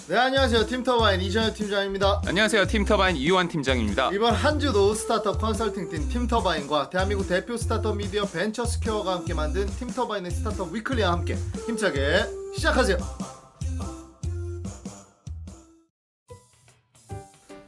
네, 안녕하세요. 팀터바인 이정현 팀장입니다. 안녕하세요. 팀터바인 이유한 팀장입니다. 이번 한 주도 스타트업 컨설팅팀 팀터바인과 대한민국 대표 스타트업 미디어 벤처스퀘어가 함께 만든 팀터바인의 스타트업 위클리와 함께 힘차게 시작하세요.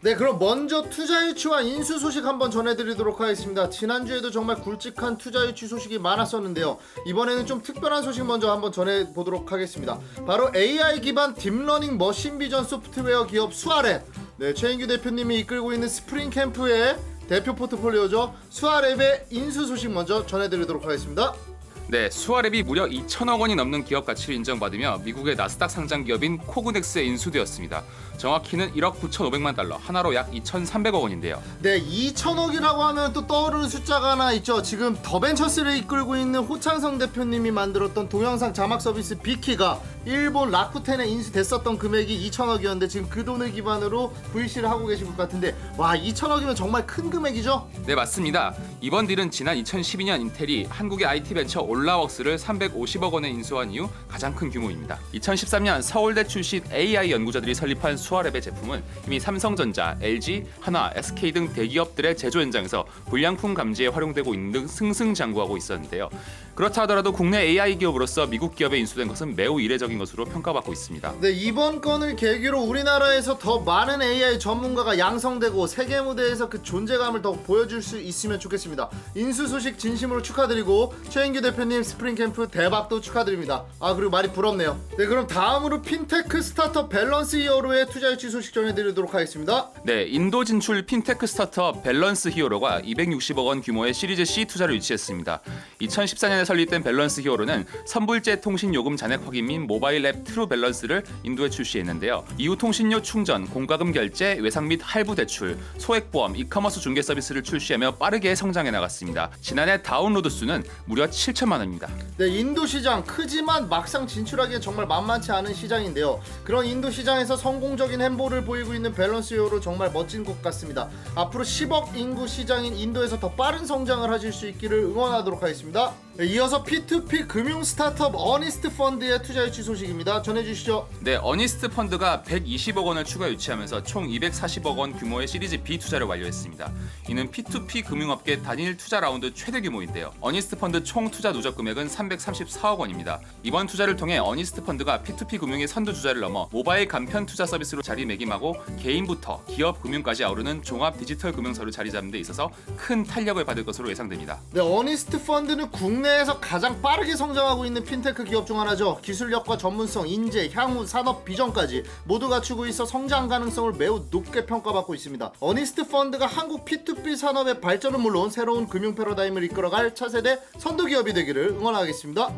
네, 그럼 먼저 투자 유치와 인수 소식 한번 전해드리도록 하겠습니다. 지난주에도 정말 굵직한 투자 유치 소식이 많았었는데요. 이번에는 좀 특별한 소식 먼저 한번 전해보도록 하겠습니다. 바로 AI 기반 딥러닝 머신 비전 소프트웨어 기업 수아랩, 네, 최인규 대표님이 이끌고 있는 스프링 캠프의 대표 포트폴리오죠. 수아랩의 인수 소식 먼저 전해드리도록 하겠습니다. 네, 수아랩이 무려 2천억 원이 넘는 기업 가치를 인정받으며 미국의 나스닥 상장 기업인 코그넥스에 인수되었습니다. 정확히는 1억 9,500만 달러, 하나로 약 2,300억 원인데요. 네, 2천억이라고 하면 또 떠오르는 숫자가 하나 있죠. 지금 더벤처스를 이끌고 있는 호창성 대표님이 만들었던 동영상 자막 서비스 비키가 일본 라쿠텐에 인수됐었던 금액이 2천억이었는데 지금 그 돈을 기반으로 VC를 하고 계신 것 같은데, 와, 2천억이면 정말 큰 금액이죠? 네, 맞습니다. 이번 딜은 지난 2012년 인텔이 한국의 IT 벤처 올라웍스를 350억 원에 인수한 이후 가장 큰 규모입니다. 2013년 서울대 출신 AI 연구자들이 설립한 수아랩의 제품은 이미 삼성전자, LG, 한화, SK 등 대기업들의 제조 현장에서 불량품 감지에 활용되고 있는 등 승승장구하고 있었는데요. 그렇다 하더라도 국내 AI 기업으로서 미국 기업에 인수된 것은 매우 이례적인 것으로 평가받고 있습니다. 네, 이번 건을 계기로 우리나라에서 더 많은 AI 전문가가 양성되고 세계 무대에서 그 존재감을 더 보여줄 수 있으면 좋겠습니다. 인수 소식 진심으로 축하드리고 최인규 대표님 스프링 캠프 대박도 축하드립니다. 아, 그리고 말이 부럽네요. 네, 그럼 다음으로 핀테크 스타트업 밸런스 히어로의 투자 유치 소식 전해드리도록 하겠습니다. 네, 인도 진출 핀테크 스타트업 밸런스 히어로가 260억 원 규모의 시리즈 C 투자를 유치했습니다. 2014년에 설립된 밸런스 히어로는 선불제 통신 요금 잔액 확인 및 모바일 앱 트루 밸런스를 인도에 출시했는데요. 이후 통신료 충전, 공과금 결제, 외상 및 할부 대출, 소액보험, 이커머스 중개 서비스를 출시하며 빠르게 성장해 나갔습니다. 지난해 다운로드 수는 무려 7천만 원입니다. 네, 인도 시장 크지만 막상 진출하기엔 정말 만만치 않은 시장인데요. 그런 인도 시장에서 성공적인 행보를 보이고 있는 밸런스 히어로 정말 멋진 것 같습니다. 앞으로 10억 인구 시장인 인도에서 더 빠른 성장을 하실 수 있기를 응원하도록 하겠습니다. 네, 이어서 P2P 금융 스타트업 어니스트 펀드의 투자 유치 소식입니다. 전해주시죠. 네, 어니스트 펀드가 120억 원을 추가 유치하면서 총 240억 원 규모의 시리즈 B 투자를 완료했습니다. 이는 P2P 금융업계 단일 투자 라운드 최대 규모인데요. 어니스트 펀드 총 투자 누적 금액은 334억 원입니다. 이번 투자를 통해 어니스트 펀드가 P2P 금융의 선두 주자를 넘어 모바일 간편 투자 서비스로 자리매김하고 개인부터 기업 금융까지 아우르는 종합 디지털 금융사로 자리 잡는 데 있어서 큰 탄력을 받을 것으로 예상됩니다. 네, 어니스트 펀드는 국내에서 가장 빠르게 성장하고 있는 핀테크 기업 중 하나죠. 기술력과 전문성, 인재, 향후, 산업 비전까지 모두 갖추고 있어 성장 가능성을 매우 높게 평가받고 있습니다. 어니스트 펀드가 한국 P2P 산업의 발전은 물론 새로운 금융 패러다임을 이끌어갈 차세대 선도 기업이 되기를 응원하겠습니다.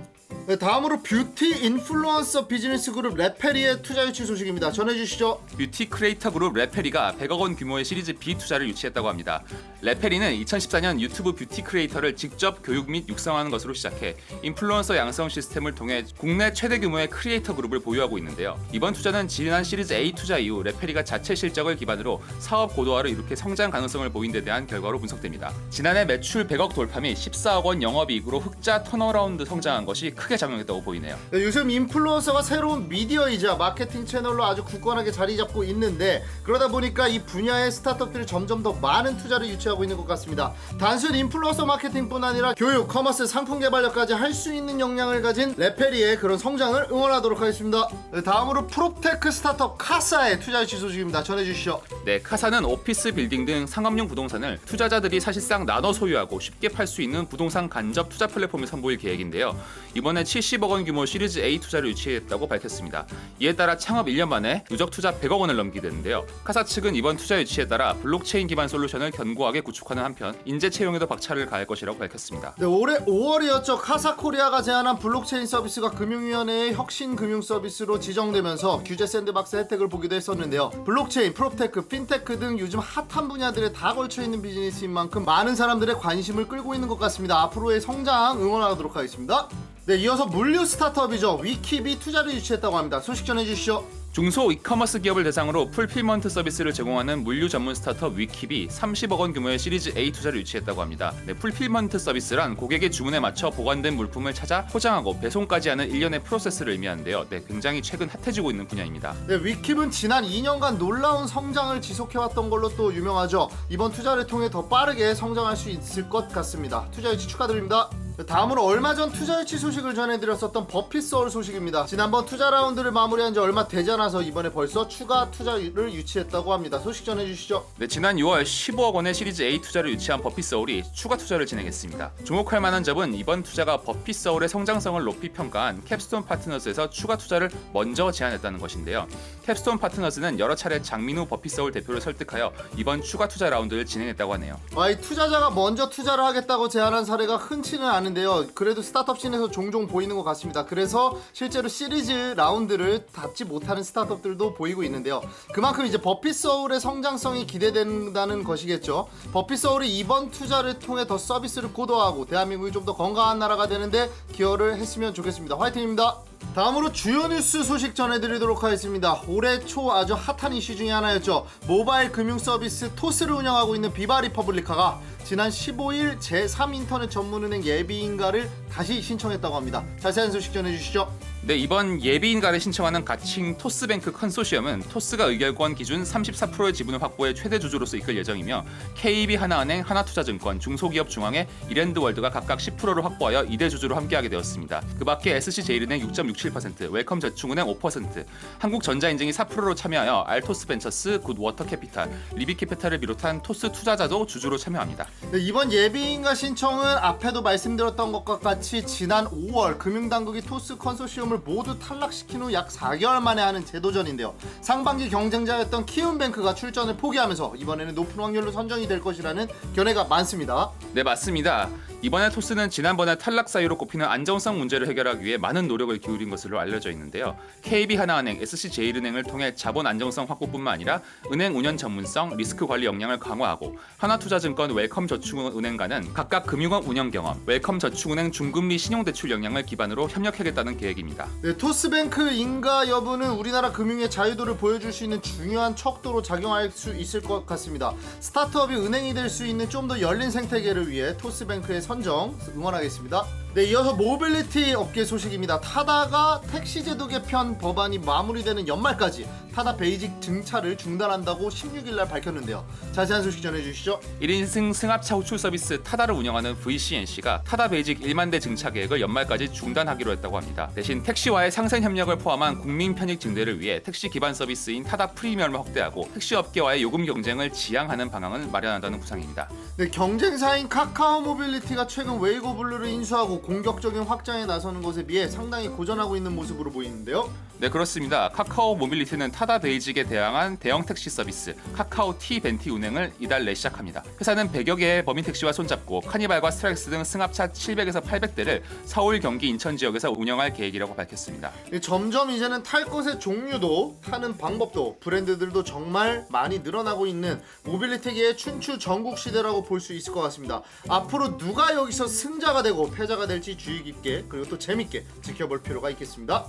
네, 다음으로 뷰티 인플루언서 비즈니스 그룹 레페리의 투자 유치 소식입니다. 전해주시죠. 뷰티 크리에이터 그룹 레페리가 100억 원 규모의 시리즈 B 투자를 유치했다고 합니다. 레페리는 2014년 유튜브 뷰티 크리에이터를 직접 교육 및 육성하는 것으로 시작해 인플루언서 양성 시스템을 통해 국내 최대 규모의 크리에이터 그룹을 보유하고 있는데요. 이번 투자는 지난 시리즈 A 투자 이후 레페리가 자체 실적을 기반으로 사업 고도화를 이룩해 성장 가능성을 보인 데 대한 결과로 분석됩니다. 지난해 매출 100억 돌파 및 14억 원 영업이익으로 흑자 턴어라운드 성장한 것이 크게 작용했다고 보이네요. 네, 요즘 인플루언서가 새로운 미디어이자 마케팅 채널로 아주 굳건하게 자리 잡고 있는데, 그러다 보니까 이 분야의 스타트업들이 점점 더 많은 투자를 유치하고 있는 것 같습니다. 단순 인플루언서 마케팅뿐 아니라 교육, 커머스, 상품 개발력까지 할 수 있는 역량을 가진 레페리의 그런 성장을 응원하도록 하겠습니다. 네, 다음으로 프롭테크 스타트업 카사의 투자 유치 소식입니다. 전해주시죠. 네, 카사는 오피스 빌딩 등 상업용 부동산을 투자자들이 사실상 나눠 소유하고 쉽게 팔 수 있는 부동산 간접 투자 플랫폼을 선보일 계획인데요. 이번에 70억 원 규모 시리즈 A 투자를 유치했다고 밝혔습니다. 이에 따라 창업 1년 만에 누적 투자 100억 원을 넘기게 되는데요. 카사 측은 이번 투자 유치에 따라 블록체인 기반 솔루션을 견고하게 구축하는 한편 인재 채용에도 박차를 가할 것이라고 밝혔습니다. 네, 올해 5월이었죠. 카사코리아가 제안한 블록체인 서비스가 금융위원회의 혁신 금융 서비스로 지정되면서 규제 샌드박스 혜택을 보기도 했었는데요. 블록체인, 프롭테크, 핀테크 등 요즘 핫한 분야들에 다 걸쳐있는 비즈니스인 만큼 많은 사람들의 관심을 끌고 있는 것 같습니다. 앞으로의 성장 응원하도록 하겠습니다. 네, 이어서 물류 스타트업이죠. 위키비 투자를 유치했다고 합니다. 소식 전해주시죠. 중소 이커머스 기업을 대상으로 풀필먼트 서비스를 제공하는 물류 전문 스타트업 위킵이 30억 원 규모의 시리즈 A 투자를 유치했다고 합니다. 풀필먼트 서비스란 고객의 주문에 맞춰 보관된 물품을 찾아 포장하고 배송까지 하는 일련의 프로세스를 의미하는데요. 굉장히 최근 핫해지고 있는 분야입니다. 위킵은 지난 2년간 놀라운 성장을 지속해왔던 걸로 또 유명하죠. 이번 투자를 통해 더 빠르게 성장할 수 있을 것 같습니다. 투자 유치 축하드립니다. 다음으로 얼마 전 투자 유치 소식을 전해드렸었던 버핏서울 소식입니다. 지난번 투자 라운드를 마무리한 지 얼마 되지 않아서 이번에 벌써 추가 투자를 유치했다고 합니다. 소식 전해주시죠. 지난 6월 15억 원의 시리즈 A 투자를 유치한 버핏서울이 추가 투자를 진행했습니다. 주목할 만한 점은 이번 투자가 버핏서울의 성장성을 높이 평가한 캡스톤 파트너스에서 추가 투자를 먼저 제안했다는 것인데요. 캡스톤 파트너스는 여러 차례 장민우 버핏서울 대표를 설득하여 이번 추가 투자 라운드를 진행했다고 하네요. 이 투자자가 먼저 투자를 하겠다고 제안한 사례가 흔치는 않은데요. 그래도 스타트업 씬에서 종종 보이는 것 같습니다. 그래서 실제로 시리즈 라운드를 닿지 못하는 스타트업들도 보이고 있는데요. 그만큼 이제 버핏서울의 성장성이 기대된다는 것이겠죠. 버핏서울이 이번 투자를 통해 더 서비스를 고도화하고 대한민국이 좀 더 건강한 나라가 되는데 기여를 했으면 좋겠습니다. 화이팅입니다. 다음으로 주요 뉴스 소식 전해드리도록 하겠습니다. 올해 초 아주 핫한 이슈 중에 하나였죠. 모바일 금융 서비스 토스를 운영하고 있는 비바리퍼블리카가 지난 15일 제3인터넷 전문은행 예비인가를 다시 신청했다고 합니다. 자세한 소식 전해주시죠. 이번 예비인가를 신청하는 가칭 토스뱅크 컨소시엄은 토스가 의결권 기준 34%의 지분을 확보해 최대 주주로서 이끌 예정이며 KB하나은행, 하나투자증권, 중소기업중앙회, 이랜드월드가 각각 10%를 확보하여 2대 주주로 함께하게 되었습니다. 그 밖에 SC제일은행 6.67%, 웰컴저축은행 5%, 한국전자인증이 4%로 참여하여 알토스벤처스, 굿워터캐피탈, 리비캐피탈을 비롯한 토스 투자자도 주주로 참여합니다. 이번 예비인가 신청은 앞에도 말씀드렸던 것과 같이 지난 5월 금융당국이 토스 컨소시엄을 모두 탈락시킨 후 약 4개월 만에 하는 재도전인데요. 상반기 경쟁자였던 키움뱅크가 출전을 포기하면서 이번에는 높은 확률로 선정이 될 것이라는 견해가 많습니다. 네, 맞습니다. 이번에 토스는 지난번에 탈락 사유로 꼽히는 안정성 문제를 해결하기 위해 많은 노력을 기울인 것으로 알려져 있는데요. KB하나은행, SC제일은행을 통해 자본 안정성 확보뿐만 아니라 은행 운영 전문성, 리스크 관리 역량을 강화하고 하나투자증권, 웰컴저축은행과는 각각 금융업 운영 경험, 웰컴저축은행 중금리 신용대출 역량을 기반으로 협력하겠다는 계획입니다. 토스뱅크 인가 여부는 우리나라 금융의 자유도를 보여줄 수 있는 중요한 척도로 작용할 수 있을 것 같습니다. 스타트업이 은행이 될 수 있는 좀 더 열린 생태계를 위해 토스뱅크의 선정 응원하겠습니다. 이어서 모빌리티 업계 소식입니다. 타다가 택시제도 개편 법안이 마무리되는 연말까지 타다 베이직 증차를 중단한다고 16일날 밝혔는데요. 자세한 소식 전해주시죠. 1인승 승합차 호출 서비스 타다를 운영하는 VCNC가 타다 베이직 1만 대 증차 계획을 연말까지 중단하기로 했다고 합니다. 대신 택시와의 상생 협력을 포함한 국민 편익 증대를 위해 택시 기반 서비스인 타다 프리미엄을 확대하고 택시 업계와의 요금 경쟁을 지향하는 방향을 마련한다는 구상입니다. 경쟁사인 카카오 모빌리티가 최근 웨이고 블루를 인수하고 공격적인 확장에 나서는 것에 비해 상당히 고전하고 있는 모습으로 보이는데요. 네, 그렇습니다. 카카오 모빌리티는 타다 베이직에 대항한 대형 택시 서비스 카카오 T 벤티 운행을 이달 내 시작합니다. 회사는 100여 개의 범인 택시와 손잡고 카니발과 스트라이크스 등 승합차 700에서 800대를 서울, 경기, 인천 지역에서 운영할 계획이라고 밝혔습니다. 점점 이제는 탈 것의 종류도 타는 방법도 브랜드들도 정말 많이 늘어나고 있는 모빌리티계의 춘추 전국 시대라고 볼 수 있을 것 같습니다. 앞으로 누가 여기서 승자가 되고 패자가 될지 주의 깊게 그리고 또 재밌게 지켜볼 필요가 있겠습니다.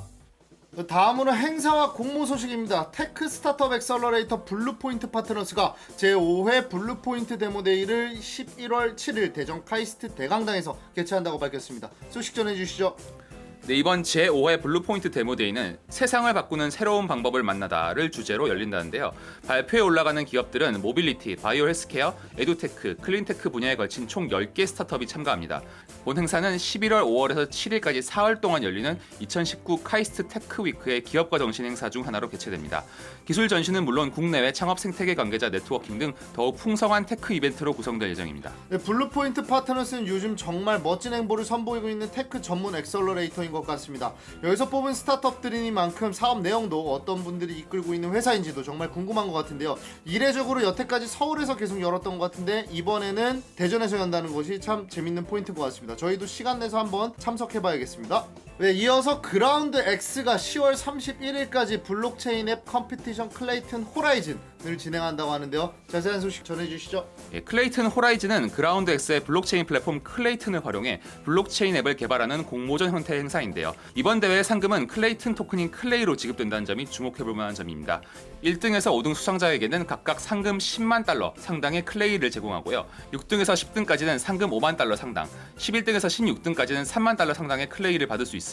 다음으로 행사와 공모 소식입니다. 테크 스타트업 엑셀러레이터 블루포인트 파트너스가 제5회 블루포인트 데모데이를 11월 7일 대전 카이스트 대강당에서 개최한다고 밝혔습니다. 소식 전해주시죠. 이번 제5회 블루포인트 데모데이는 세상을 바꾸는 새로운 방법을 만나다를 주제로 열린다는데요. 발표에 올라가는 기업들은 모빌리티, 바이오 헬스케어, 에듀테크, 클린테크 분야에 걸친 총 10개 스타트업이 참가합니다. 본 행사는 11월 5월에서 7일까지 4월 동안 열리는 2019 카이스트 테크위크의 기업가 정신 행사 중 하나로 개최됩니다. 기술 전시는 물론 국내외 창업 생태계 관계자 네트워킹 등 더욱 풍성한 테크 이벤트로 구성될 예정입니다. 블루포인트 파트너스는 요즘 정말 멋진 행보를 선보이고 있는 테크 전문 엑셀러레이터인 것 같습니다. 여기서 뽑은 스타트업들이니만큼 사업 내용도 어떤 분들이 이끌고 있는 회사인지도 정말 궁금한 것 같은데요. 이례적으로 여태까지 서울에서 계속 열었던 것 같은데 이번에는 대전에서 연다는 것이 참 재밌는 포인트인 것 같습니다. 저희도 시간 내서 한번 참석해봐야겠습니다. 네, 이어서 그라운드 X가 10월 31일까지 블록체인 앱 컴피티션 클레이튼 호라이즌을 진행한다고 하는데요. 자세한 소식 전해주시죠. 예, 클레이튼 호라이즌은 그라운드 X의 블록체인 플랫폼 클레이튼을 활용해 블록체인 앱을 개발하는 공모전 형태의 행사인데요. 이번 대회의 상금은 클레이튼 토큰인 클레이로 지급된다는 점이 주목해볼 만한 점입니다. 1등에서 5등 수상자에게는 각각 상금 10만 달러 상당의 클레이를 제공하고요. 6등에서 10등까지는 상금 5만 달러 상당, 11등에서 16등까지는 3만 달러 상당의 클레이를 받을 수 있습니다.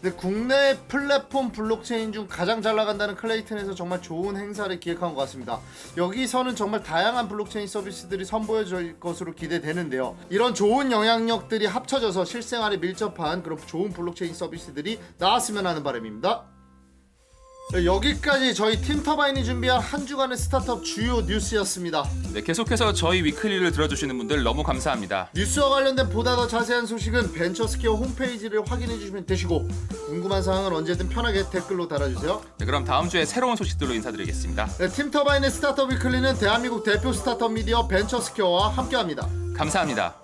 네, 국내 플랫폼 블록체인 중 가장 잘 나간다는 클레이튼에서 정말 좋은 행사를 기획한 것 같습니다. 여기서는 정말 다양한 블록체인 서비스들이 선보여질 것으로 기대되는데요. 이런 좋은 영향력들이 합쳐져서 실생활에 밀접한 그런 좋은 블록체인 서비스들이 나왔으면 하는 바람입니다. 네, 여기까지 저희 팀터바인이 준비한 한 주간의 스타트업 주요 뉴스였습니다. 네, 계속해서 저희 위클리를 들어주시는 분들 너무 감사합니다. 뉴스와 관련된 보다 더 자세한 소식은 벤처스퀘어 홈페이지를 확인해 주시면 되시고, 궁금한 사항은 언제든 편하게 댓글로 달아주세요. 네, 그럼 다음 주에 새로운 소식들로 인사드리겠습니다. 네, 팀터바인의 스타트업 위클리는 대한민국 대표 스타트업 미디어 벤처스퀘어와 함께합니다. 감사합니다.